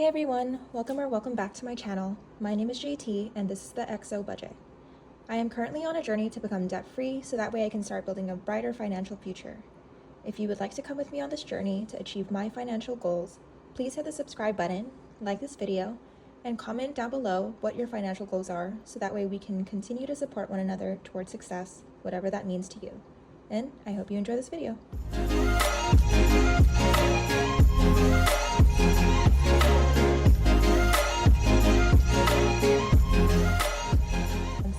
Hey everyone, welcome back to my channel. My name is JT and this is the XO Budget. I am currently on a journey to become debt-free so that way I can start building a brighter financial future. If you would like to come with me on this journey to achieve my financial goals, please hit the subscribe button, like this video, and comment down below what your financial goals are so that way we can continue to support one another towards success, whatever that means to you. And I hope you enjoy this video.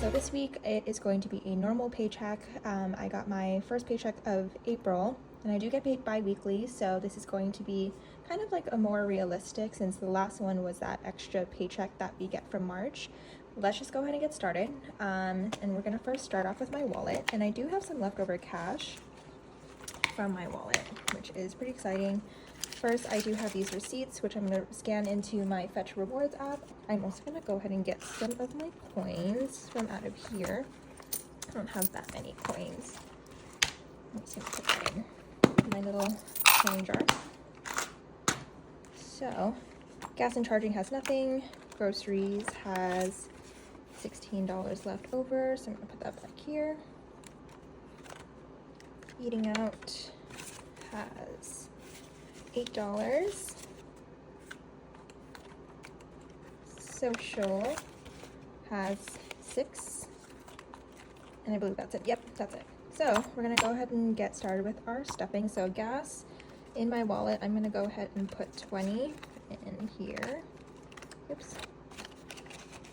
So this week it is going to be a normal paycheck. I got my first paycheck of April and I do get paid bi-weekly, so this is going to be kind of like a more realistic since the last one was that extra paycheck that we get from March. Let's just go ahead and get started. And we're gonna first start off with my wallet, and I do have some leftover cash from my wallet, which is pretty exciting. First, I do have these receipts, which I'm going to scan into my Fetch Rewards app. I'm also going to go ahead and get some of my coins from out of here. I don't have that many coins. I'm just going to put that in my little coin jar. So, gas and charging has nothing. Groceries has $16 left over, so I'm going to put that back here. Eating out has $8. Social has $6, and I believe that's it. Yep, that's it. So we're gonna go ahead and get started with our stuffing. So gas in my wallet, I'm gonna go ahead and put 20 in here. Oops.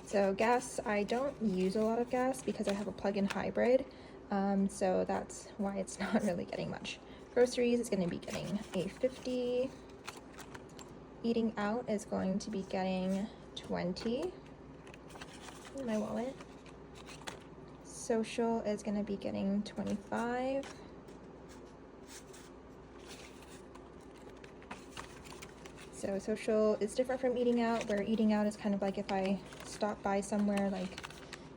So gas, I don't use a lot of gas because I have a plug-in hybrid, so that's why it's not really getting much. Groceries is going to be getting a 50. Eating out is going to be getting 20 in my wallet. Social is going to be getting 25. So social is different from eating out, where eating out is kind of like if I stop by somewhere, like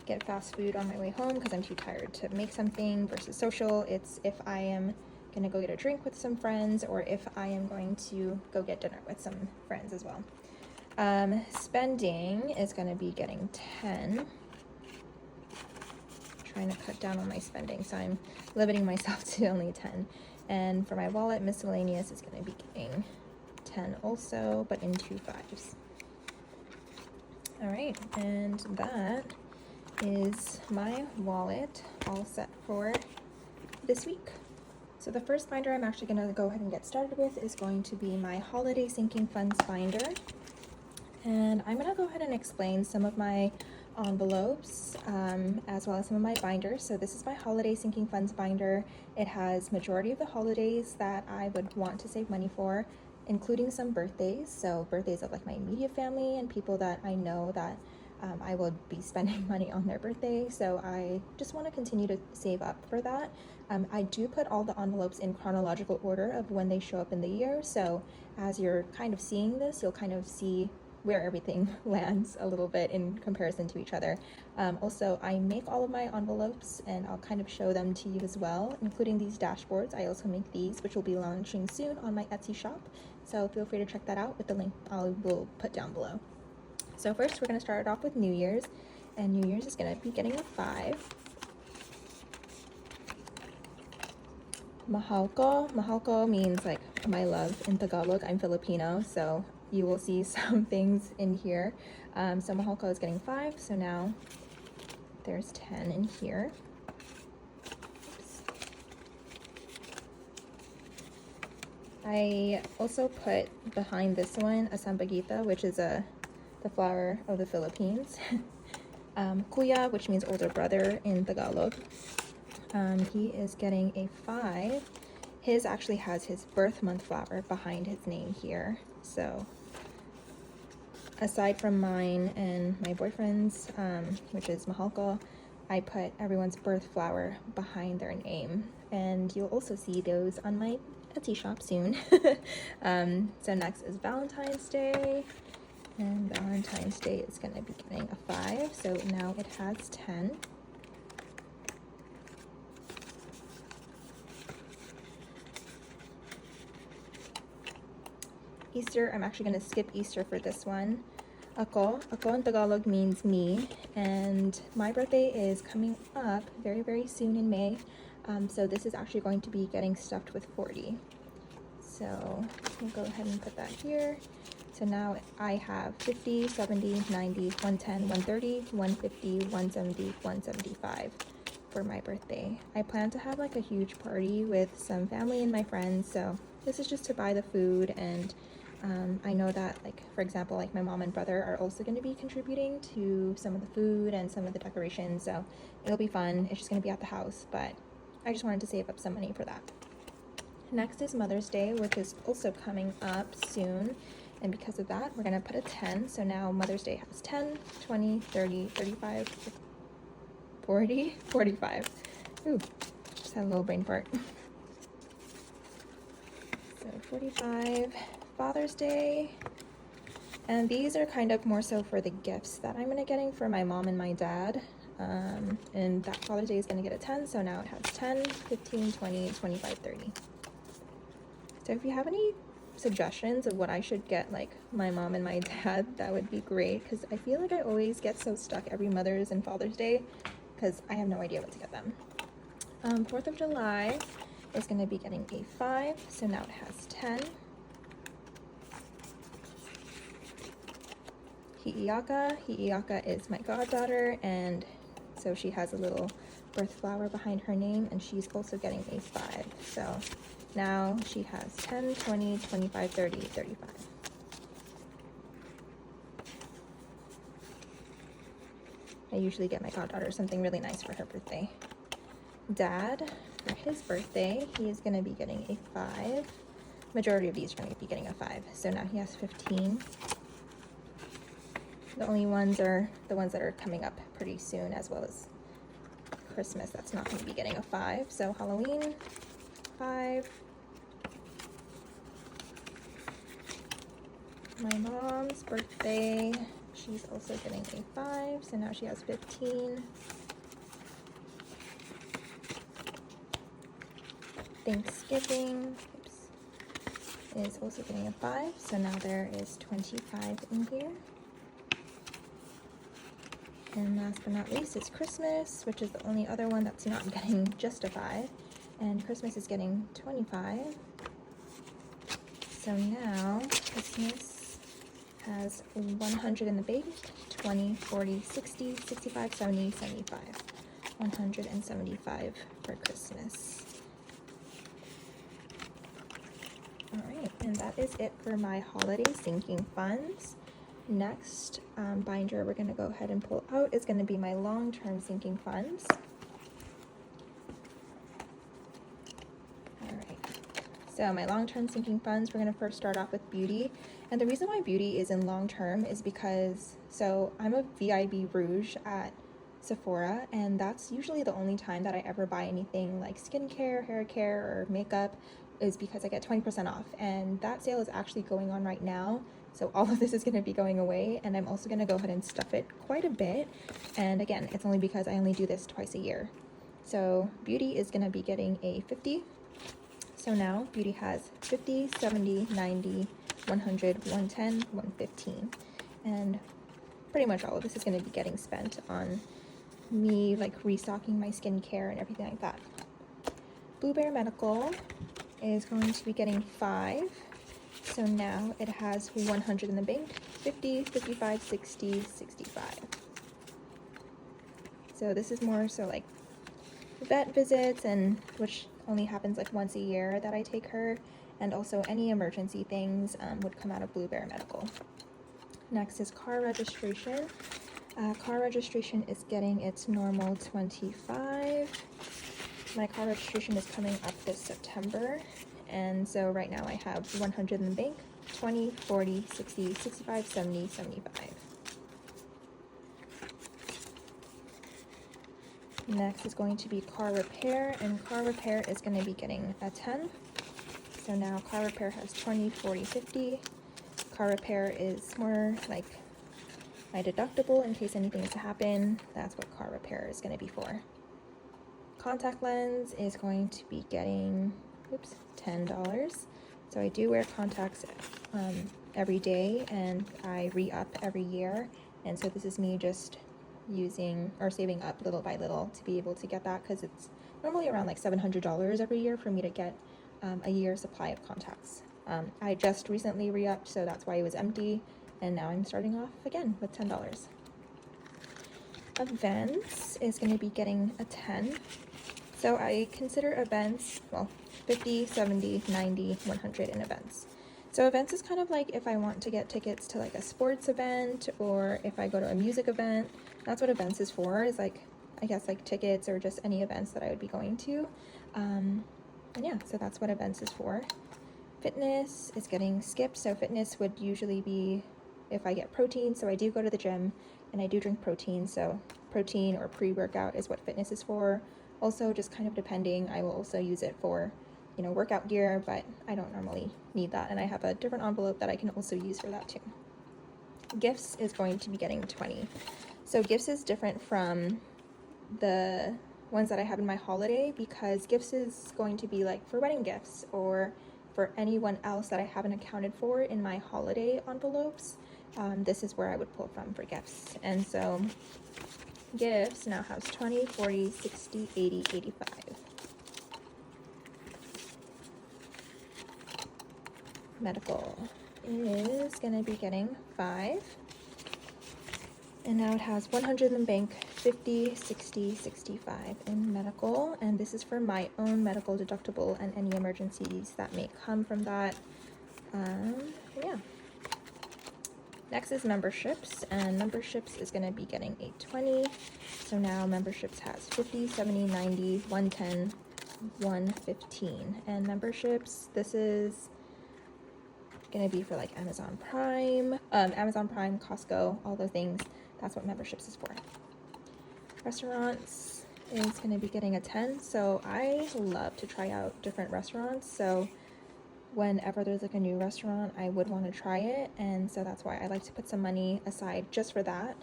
get fast food on my way home because I'm too tired to make something, versus social, it's if I am gonna go get a drink with some friends, or if I am going to go get dinner with some friends as well. Spending is gonna be getting 10. Trying to cut down on my spending, so I'm limiting myself to only 10. And for my wallet, miscellaneous is gonna be getting 10 also, but in 2 5s. All right, and that is my wallet all set for this week. So the first binder I'm actually going to go ahead and get started with is going to be my holiday sinking funds binder. And I'm going to go ahead and explain some of my envelopes as well as some of my binders. So this is my holiday sinking funds binder. It has majority of the holidays that I would want to save money for, including some birthdays. So birthdays of like my immediate family and people that I know that I will be spending money on their birthday. So I just want to continue to save up for that. I do put all the envelopes in chronological order of when they show up in the year. So as you're kind of seeing this, you'll kind of see where everything lands a little bit in comparison to each other. Also, I make all of my envelopes and I'll kind of show them to you as well, including these dashboards. I also make these, which will be launching soon on my Etsy shop. So feel free to check that out with the link I will put down below. So first we're going to start it off with New Year's, and New Year's is going to be getting a 5. Mahalko means like my love in Tagalog. I'm Filipino, so you will see some things in here. So Mahalko is getting 5, so now there's 10 in here. Oops. I also put behind this one a Sambaguita, which is the flower of the Philippines. Kuya, which means older brother in Tagalog. He is getting a 5. His actually has his birth month flower behind his name here. So aside from mine and my boyfriend's, which is Mahalko, I put everyone's birth flower behind their name. And you'll also see those on my Etsy shop soon. So next is Valentine's Day. And Valentine's Day is going to be getting a 5, so now it has 10. Easter, I'm actually going to skip Easter for this one. Ako in Tagalog means me, and my birthday is coming up very, very soon in May. So this is actually going to be getting stuffed with 40. So we'll go ahead and put that here. So now I have 50, 70, 90, 110, 130, 150, 170, 175 for my birthday. I plan to have like a huge party with some family and my friends, so this is just to buy the food, and I know that, like, for example, like my mom and brother are also going to be contributing to some of the food and some of the decorations, so it'll be fun. It's just going to be at the house, but I just wanted to save up some money for that. Next is Mother's Day, which is also coming up soon, and because of that, we're going to put a 10. So now Mother's Day has 10, 20, 30, 35, 40, 45. Ooh, just had a little brain fart. So 45. Father's Day, and these are kind of more so for the gifts that I'm going to getting for my mom and my dad, and that Father's Day is going to get a 10, so now it has 10, 15, 20, 25, 30. So if you have any suggestions of what I should get like my mom and my dad, that would be great, because I feel like I always get so stuck every Mother's and Father's Day because I have no idea what to get them. 4th of July is going to be getting a 5, so now it has 10. Hi'iaka is my goddaughter, and so she has a little birth flower behind her name, and she's also getting a 5. So now she has 10, 20, 25, 30, 35. I usually get my goddaughter something really nice for her birthday. Dad, for his birthday, he is going to be getting a 5. Majority of these are going to be getting a 5, so now he has 15. The only ones are the ones that are coming up pretty soon, as well as Christmas. That's not going to be getting a 5. So Halloween, 5. My mom's birthday, she's also getting a 5. So now she has 15. Thanksgiving, is also getting a 5. So now there is 25 in here. And last but not least is Christmas, which is the only other one that's not getting just a 5. And Christmas is getting 25. So now Christmas has 100 in the bank, 20, 40, 60, 65, 70, 75. 175 for Christmas. Alright, and that is it for my holiday sinking funds. Next binder we're going to go ahead and pull out is going to be my long-term sinking funds. Alright, so my long-term sinking funds, we're going to first start off with beauty. And the reason why beauty is in long-term is because, so I'm a VIB Rouge at Sephora, and that's usually the only time that I ever buy anything like skincare, hair care, or makeup, is because I get 20% off. And that sale is actually going on right now. So all of this is going to be going away, and I'm also going to go ahead and stuff it quite a bit. And again, it's only because I only do this twice a year. So beauty is going to be getting a 50. So now beauty has 50, 70, 90, 100, 110, 115. And pretty much all of this is going to be getting spent on me like restocking my skincare and everything like that. Blue Bear Medical is going to be getting 5. So now it has 100 in the bank, 50, 55, 60, 65. So this is more so like vet visits, and which only happens like once a year that I take her, and also any emergency things would come out of Blue Bear Medical. Next is car registration. Car registration is getting its normal 25. My car registration is coming up this September. And so right now I have 100 in the bank, 20, 40, 60, 65, 70, 75. Next is going to be car repair, and car repair is going to be getting a 10. So now car repair has 20, 40, 50. Car repair is more like my deductible in case anything is to happen. That's what car repair is going to be for. Contact lens is going to be getting $10. So I do wear contacts every day, and I re-up every year. And so this is me just using or saving up little by little to be able to get that, because it's normally around like $700 every year for me to get a year's supply of contacts. I just recently re-upped, so that's why it was empty, and now I'm starting off again with $10. Events is going to be getting a 10. So I consider events, well, 50, 70, 90, 100 in events. So events is kind of like if I want to get tickets to like a sports event, or if I go to a music event. That's what events is for, is like, I guess like tickets or just any events that I would be going to. And yeah, so that's what events is for. Fitness is getting skipped. So fitness would usually be if I get protein. So I do go to the gym and I do drink protein. So protein or pre-workout is what fitness is for. Also, just kind of depending, I will also use it for, workout gear, but I don't normally need that. And I have a different envelope that I can also use for that too. Gifts is going to be getting 20. So gifts is different from the ones that I have in my holiday, because gifts is going to be like for wedding gifts or for anyone else that I haven't accounted for in my holiday envelopes. This is where I would pull from for gifts. And so gifts now has 20, 40, 60, 80, 85. Medical is going to be getting 5. And now it has 100 in bank, 50, 60, 65 in medical. And this is for my own medical deductible and any emergencies that may come from that. Yeah. Next is memberships, and memberships is going to be getting a 20. So now memberships has 50, 70, 90, 110, 115. And memberships, this is going to be for like Amazon Prime, Costco, all those things. That's what memberships is for. Restaurants is going to be getting a 10. So I love to try out different restaurants. So whenever there's like a new restaurant, I would want to try it. And so that's why I like to put some money aside just for that,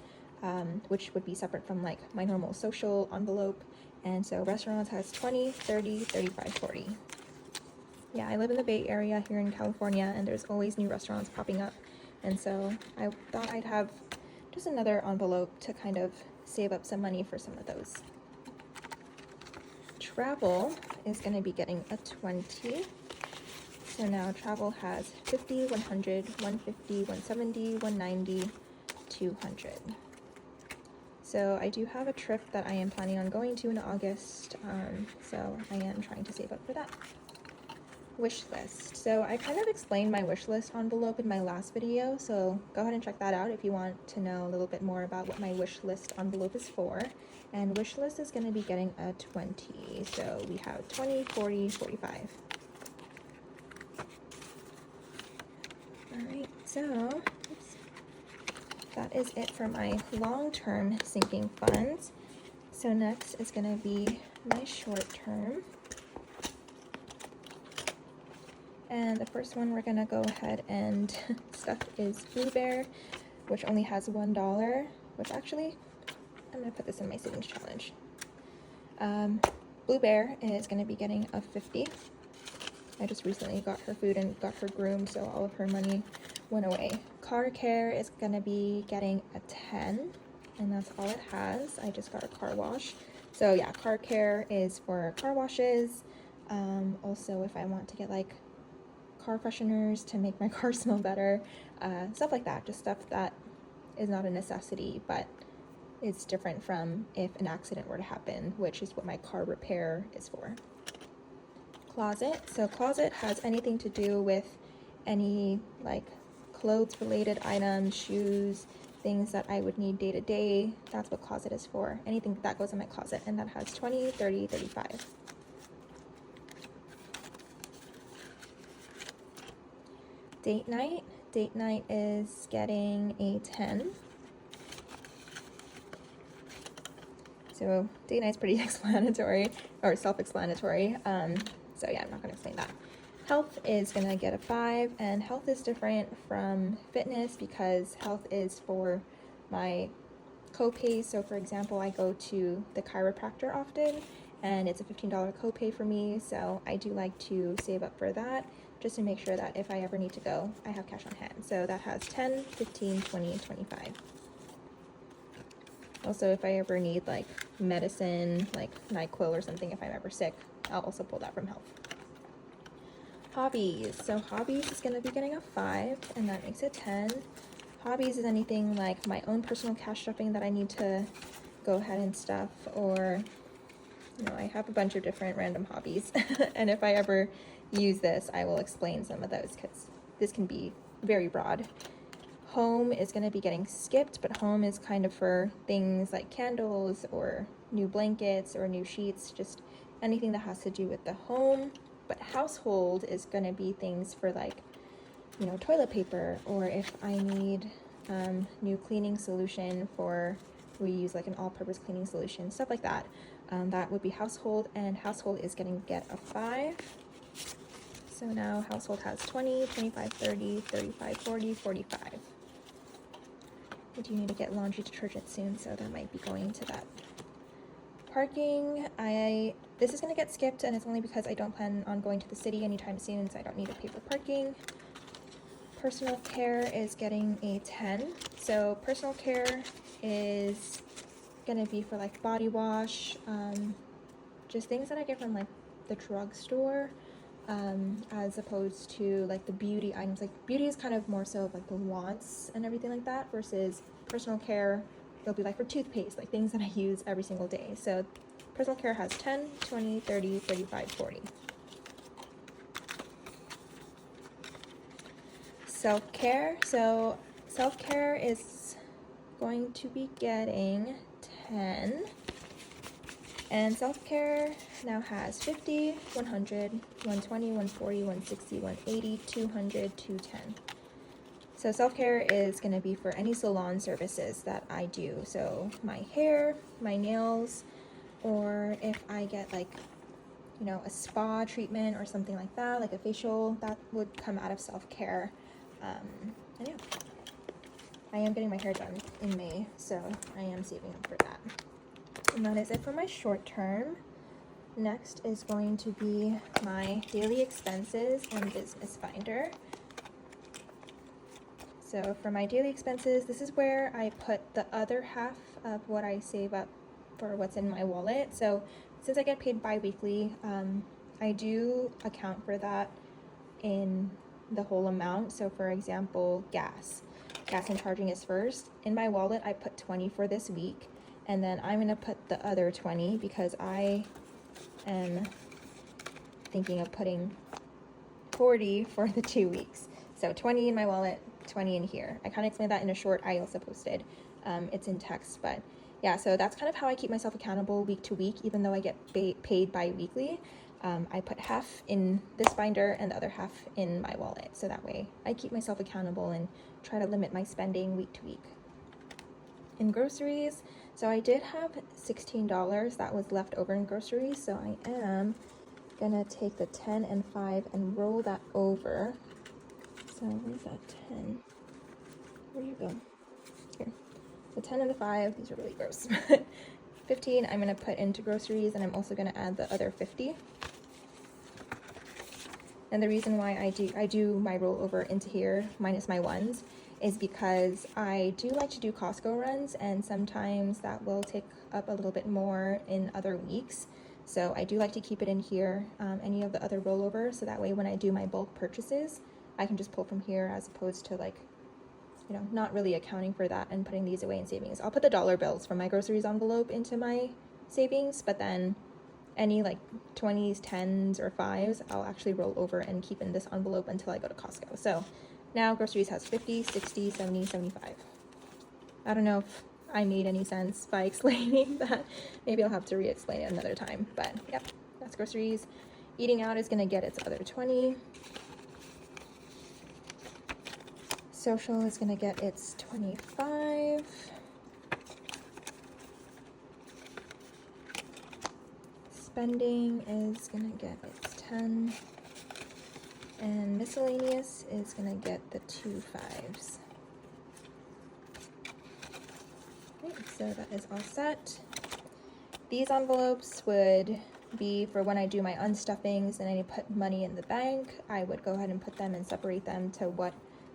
which would be separate from like my normal social envelope. And so restaurants has 20, 30, 35, 40. Yeah, I live in the Bay Area here in California, and there's always new restaurants popping up. And so I thought I'd have just another envelope to kind of save up some money for some of those. Travel is going to be getting a 20. So now travel has 50, 100, 150, 170, 190, 200. So I do have a trip that I am planning on going to in August, so I am trying to save up for that. Wish list. So I kind of explained my wish list envelope in my last video, so go ahead and check that out if you want to know a little bit more about what my wish list envelope is for. And wish list is going to be getting a 20. So we have 20, 40, 45. Alright, so that is it for my long-term sinking funds. So next is going to be my short-term. And the first one we're going to go ahead and stuff is Blue Bear, which only has $1, which actually, I'm going to put this in my savings challenge. Blue Bear is going to be getting a 50. I just recently got her food and got her groomed, so all of her money went away. Car Care is going to be getting a 10, and that's all it has. I just got a car wash. So yeah, Car Care is for car washes. Also, if I want to get like car fresheners to make my car smell better, stuff like that, just stuff that is not a necessity, but it's different from if an accident were to happen, which is what my car repair is for. Closet. So closet has anything to do with any like clothes related items, shoes, things that I would need day to day. That's what closet is for. Anything that goes in my closet, and that has 20, 30, 35. Date night. Date night is getting a 10. So date night's pretty explanatory, or self-explanatory. So yeah, I'm not going to explain that. Health is going to get a 5, and health is different from fitness because health is for my copay. So for example, I go to the chiropractor often, and it's a $15 copay for me, so I do like to save up for that. just to make sure that if I ever need to go, I have cash on hand. So that has 10, 15, 20, 25. Also, if I ever need like medicine, like NyQuil or something, if I'm ever sick, I'll also pull that from health. Hobbies. So hobbies is going to be getting a 5, and that makes it 10. Hobbies is anything like my own personal cash stuffing that I need to go ahead and stuff, or, you know, I have a bunch of different random hobbies. And if I ever use this, I will explain some of those because this can be very broad. Home is going to be getting skipped, but home is kind of for things like candles or new blankets or new sheets, just anything that has to do with the home. But household is going to be things for like, you know, toilet paper, or if I need new cleaning solution for, we use like an all-purpose cleaning solution, stuff like that. That would be household, and household is going to get a 5. So now household has 20, 25, 30, 35, 40, 45. I do need to get laundry detergent soon, so that might be going to that. Parking, this is going to get skipped, and it's only because I don't plan on going to the city anytime soon, so I don't need to pay for parking. Personal care is getting a 10. So personal care is going to be for like body wash, just things that I get from like the drugstore, as opposed to like the beauty items. Like beauty is kind of more so of like the wants and everything like that, versus personal care, it'll be like for toothpaste, like things that I use every single day. So personal care has 10, 20, 30, 35, 40. Self-care. So self-care is going to be getting 10. And self-care now has 50, 100, 120, 140, 160, 180, 200, 210. So self-care is going to be for any salon services that I do. So my hair, my nails, or if I get like, you know, a spa treatment or something like that, like a facial, that would come out of self-care. And yeah, I am getting my hair done in May, so I am saving up for that. And that is it for my short term. Next is going to be my daily expenses and business finder. So for my daily expenses, this is where I put the other half of what I save up for what's in my wallet. So since I get paid bi-weekly, I do account for that in the whole amount. So for example, gas and charging is first. In my wallet, I put 20 for this week, and then I'm gonna put the other 20 because I am thinking of putting 40 for the 2 weeks. So 20 in my wallet, 20 in here. I kind of explained that in a short I also posted. It's in text, but yeah, so that's kind of how I keep myself accountable week to week, even though I get paid bi-weekly. I put half in this binder and the other half in my wallet, so that way I keep myself accountable and try to limit my spending week to week. In groceries, so I did have $16 that was left over in groceries, so I am gonna take the 10 and 5 and roll that over. So where's that 10? Where do you go? Here. The 10 and the 5, these are really gross. 15 I'm gonna put into groceries, and I'm also gonna add the other 50. And the reason why I do my rollover into here minus my ones is because I do like to do Costco runs, and sometimes that will take up a little bit more in other weeks. So I do like to keep it in here, any of the other rollovers, so that way when I do my bulk purchases, I can just pull from here, as opposed to like, you know, not really accounting for that and putting these away in savings. I'll put the dollar bills from my groceries envelope into my savings, but then any like 20s, 10s, or 5s, I'll actually roll over and keep in this envelope until I go to Costco. So now groceries has 50, 60, 70, 75. I don't know if I made any sense by explaining that. Maybe I'll have to re-explain it another time, but yep, that's groceries. Eating out is gonna get its other 20. Social is gonna get its 25. Spending is gonna get its 10. And miscellaneous is gonna get the 2 5s. Okay, so that is all set. These envelopes would be for when I do my unstuffings and I put money in the bank, I would go ahead and put them and separate them to what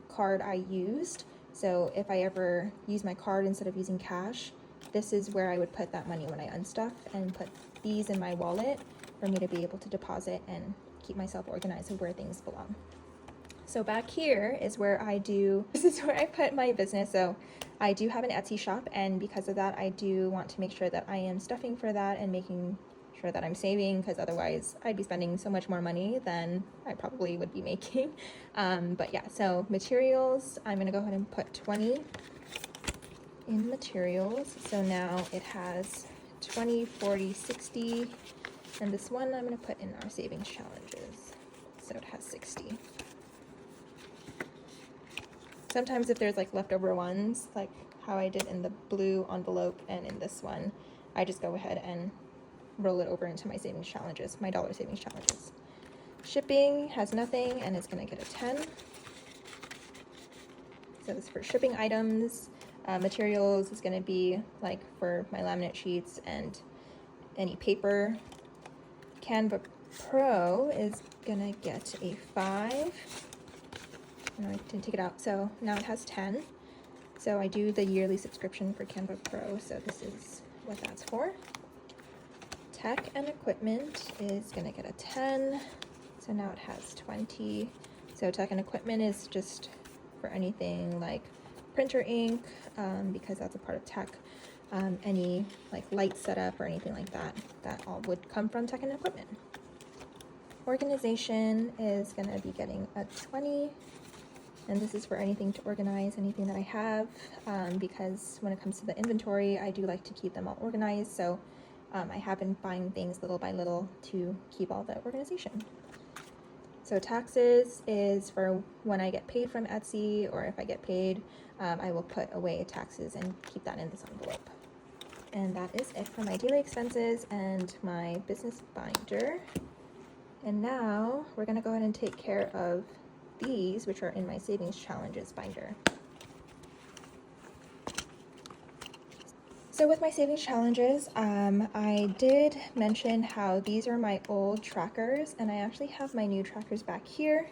card I used. So if I ever use my card instead of using cash, this is where I would put that money when I unstuff, and put these in my wallet for me to be able to deposit and keep myself organized of where things belong. So back here is where this is where I put my business. So I do have an Etsy shop, and because of that, I do want to make sure that I am stuffing for that and making sure that I'm saving, because otherwise I'd be spending so much more money than I probably would be making. But yeah, so materials, I'm gonna go ahead and put 20 in materials. So now it has 20, 40, 60, and this one I'm gonna put in our savings challenges. So it has 60. Sometimes if there's like leftover ones, like how I did in the blue envelope and in this one, I just go ahead and roll it over into my savings challenges, my dollar savings challenges. Shipping has nothing, and it's gonna get a 10. So this is for shipping items. Materials is gonna be like for my laminate sheets and any paper. Canva Pro is gonna get a 5. No, I didn't take it out. So now it has 10. So I do the yearly subscription for Canva Pro, so this is what that's for. Tech and equipment is gonna get a 10. So now it has 20. So tech and equipment is just for anything like printer ink, because that's a part of tech. Any like light setup or anything like that, that all would come from tech and equipment. Organization is gonna be getting a 20. And this is for anything to organize, anything that I have, because when it comes to the inventory, I do like to keep them all organized. So I have been buying things little by little to keep all the organization. So taxes is for when I get paid from Etsy, or if I get paid, I will put away taxes and keep that in this envelope. And that is it for my daily expenses and my business binder. And now we're gonna go ahead and take care of these, which are in my savings challenges binder. So with my savings challenges, I did mention how these are my old trackers, and I actually have my new trackers back here.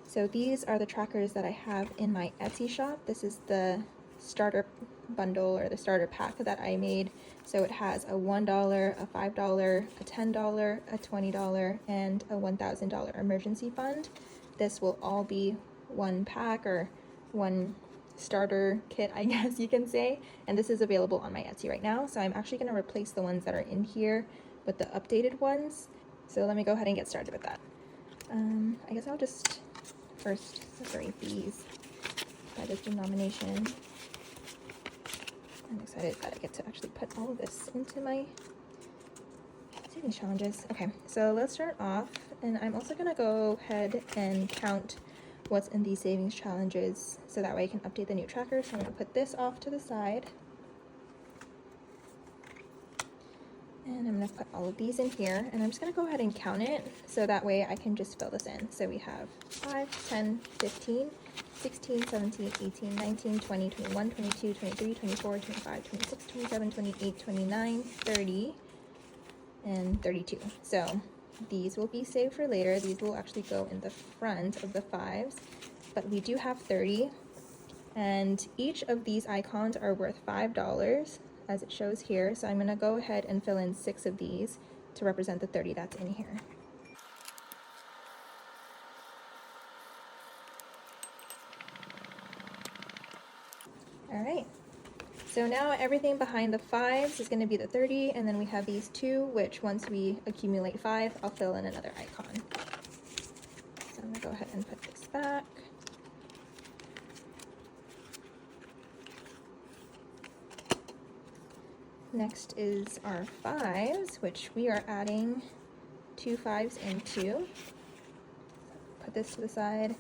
So these are the trackers that I have in my Etsy shop. This is the starter bundle or the starter pack that I made. So it has a $1, a $5, a $10, a $20, and a $1,000 emergency fund. This will all be one pack or one starter kit, I guess you can say, and this is available on my Etsy right now. So I'm actually going to replace the ones that are in here with the updated ones. So let me go ahead and get started with that. I guess I'll just first separate these by this denomination. I'm excited that I get to actually put all of this into my savings challenges. Okay, so let's start off, and I'm also going to go ahead and count what's in these savings challenges so that way I can update the new tracker. So I'm going to put this off to the side, and I'm going to put all of these in here, and I'm just going to go ahead and count it so that way I can just fill this in. So we have 5, 10, 15, 16, 17, 18, 19, 20, 21, 22, 23, 24, 25, 26, 27, 28, 29, 30, and 32. So these will be saved for later. These will actually go in the front of the 5s, but we do have 30, and each of these icons are worth $5 as it shows here. So I'm going to go ahead and fill in 6 of these to represent the 30 that's in here. All right, so now everything behind the 5s is going to be the 30, and then we have these 2, which once we accumulate 5, I'll fill in another icon. So I'm going to go ahead and put this back. Next is our 5s, which we are adding 2 5s into. Put this to the side.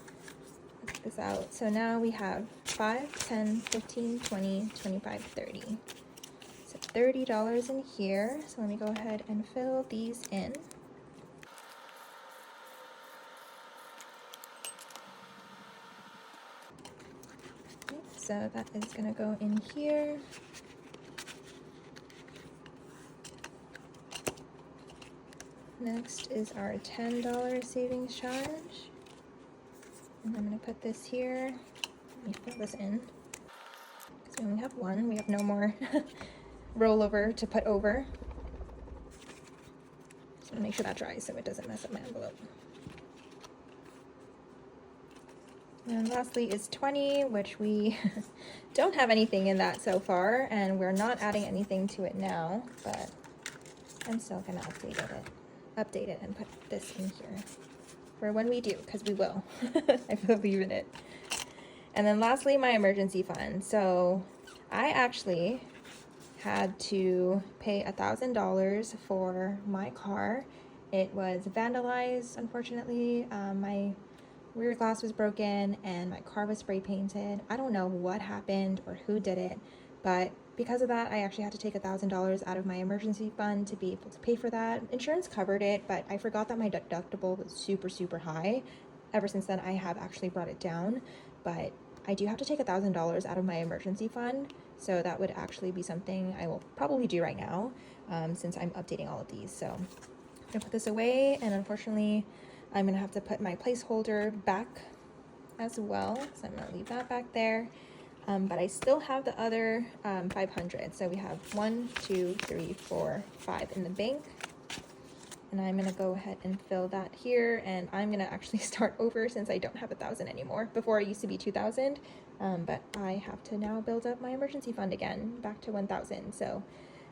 Take this out. So now we have 5, 10, 15, 20, 25, 30. So $30 in here. So let me go ahead and fill these in. Okay, so that is going to go in here. Next is our $10 savings charge. And I'm going to put this here. Let me fill this in. Because we only have one. We have no more rollover to put over. Just want to make sure that dries so it doesn't mess up my envelope. And lastly is 20, which we don't have anything in that so far, and we're not adding anything to it now, but I'm still gonna update it and put this in here for when we do, because we will. I believe in it. And then lastly, my emergency fund. So I actually had to pay $1,000 for my car. It was vandalized, unfortunately. My rear glass was broken and my car was spray painted. I don't know what happened or who did it, but because of that, I actually had to take $1,000 out of my emergency fund to be able to pay for that. Insurance covered it, but I forgot that my deductible was super, super high. Ever since then, I have actually brought it down, but I do have to take $1,000 out of my emergency fund. So that would actually be something I will probably do right now, since I'm updating all of these. So I'm gonna put this away, and unfortunately, I'm gonna have to put my placeholder back as well. So I'm gonna leave that back there. But I still have the other 500. So we have 1, 2, 3, 4, 5 in the bank. And I'm gonna go ahead and fill that here. And I'm gonna actually start over since I don't have 1,000 anymore. Before it used to be 2,000, but I have to now build up my emergency fund again, back to 1,000. So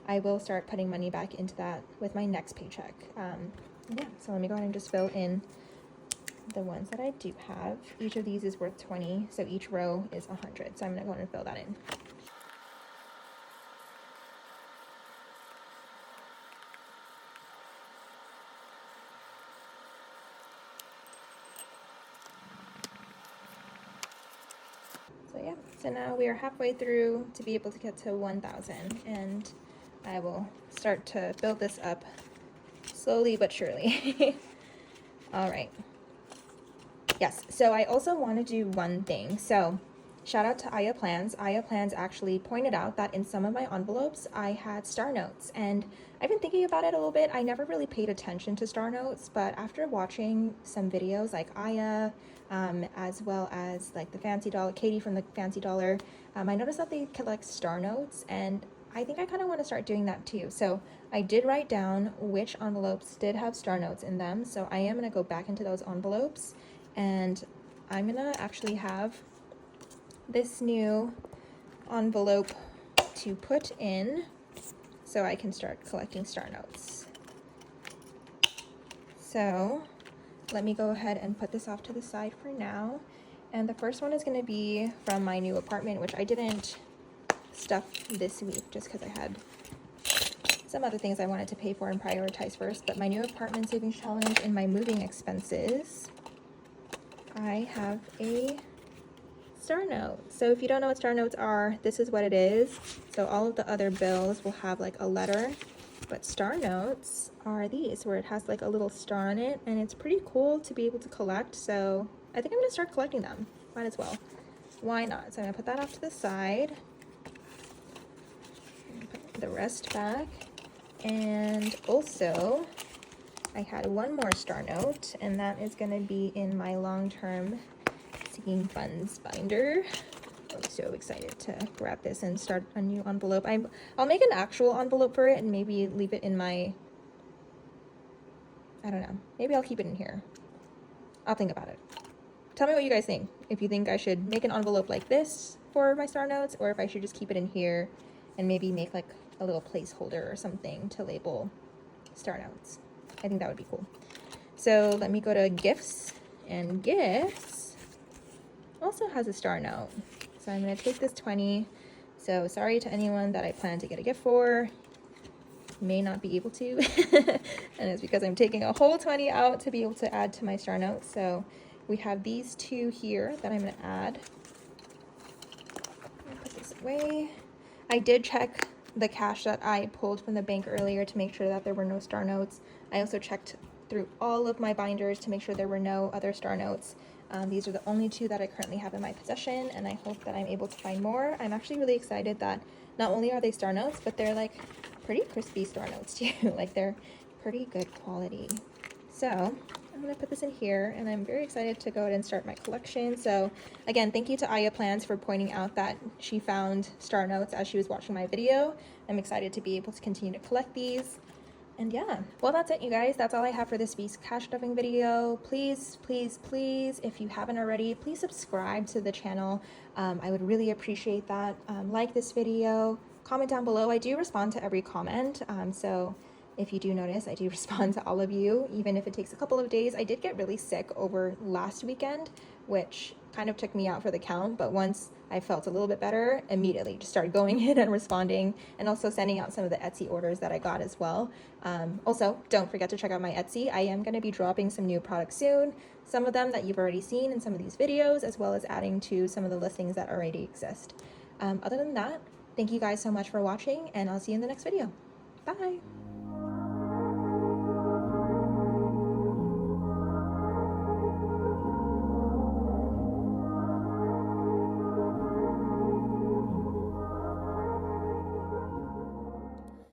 I will start putting money back into that with my next paycheck. Yeah, so let me go ahead and just fill in the ones that I do have. Each of these is worth 20, so each row is 100. So I'm gonna go ahead and fill that in. So yeah, so now we are halfway through to be able to get to 1,000, and I will start to build this up slowly but surely. All right. Yes, so I also want to do one thing. So shout out to Aya Plans. Aya Plans actually pointed out that in some of my envelopes, I had star notes, and I've been thinking about it a little bit. I never really paid attention to star notes, but after watching some videos like Aya, as well as like the Fancy Dollar, Katie from the Fancy Dollar, I noticed that they collect star notes, and I think I kind of want to start doing that too. So I did write down which envelopes did have star notes in them. So I am going to go back into those envelopes, and I'm gonna actually have this new envelope to put in so I can start collecting star notes. So let me go ahead and put this off to the side for now. And the first one is gonna be from my new apartment, which I didn't stuff this week just because I had some other things I wanted to pay for and prioritize first. But my new apartment savings challenge in my moving expenses, I have a star note. So if you don't know what star notes are, this is what it is. So all of the other bills will have like a letter, but star notes are these, where it has like a little star on it, and it's pretty cool to be able to collect. So I think I'm gonna start collecting them. Might as well. Why not? So I'm gonna put that off to the side. Put the rest back. And also, I had one more star note, and that is going to be in my long-term sinking funds binder. I'm so excited to grab this and start a new envelope. I'll make an actual envelope for it and maybe leave it in my, I don't know, maybe I'll keep it in here. I'll think about it. Tell me what you guys think. If you think I should make an envelope like this for my star notes, or if I should just keep it in here and maybe make like a little placeholder or something to label star notes. I think that would be cool. So let me go to gifts, and gifts also has a star note. So I'm gonna take this 20. So sorry to anyone that I plan to get a gift for. May not be able to. And it's because I'm taking a whole 20 out to be able to add to my star notes. So we have these two here that I'm gonna add. I'm gonna put this away. I did check the cash that I pulled from the bank earlier to make sure that there were no star notes. I also checked through all of my binders to make sure there were no other star notes. These are the only two that I currently have in my possession, and I hope that I'm able to find more. I'm actually really excited that not only are they star notes, but they're like pretty crispy star notes too. Like they're pretty good quality. So I'm going to put this in here, and I'm very excited to go ahead and start my collection. So again, thank you to Aya Plans for pointing out that she found star notes as she was watching my video. I'm excited to be able to continue to collect these. And yeah, well, that's it, you guys. That's all I have for this week's cash stuffing video. Please, please, please, if you haven't already, please subscribe to the channel. I would really appreciate that. Like this video, comment down below. I do respond to every comment, so if you do notice, I do respond to all of you, even if it takes a couple of days. I did get really sick over last weekend, which kind of took me out for the count, but once I felt a little bit better, immediately just started going in and responding, and also sending out some of the Etsy orders that I got as well. Also, don't forget to check out my Etsy. I am going to be dropping some new products soon, some of them that you've already seen in some of these videos, as well as adding to some of the listings that already exist. Other than that, thank you guys so much for watching, and I'll see you in the next video. Bye!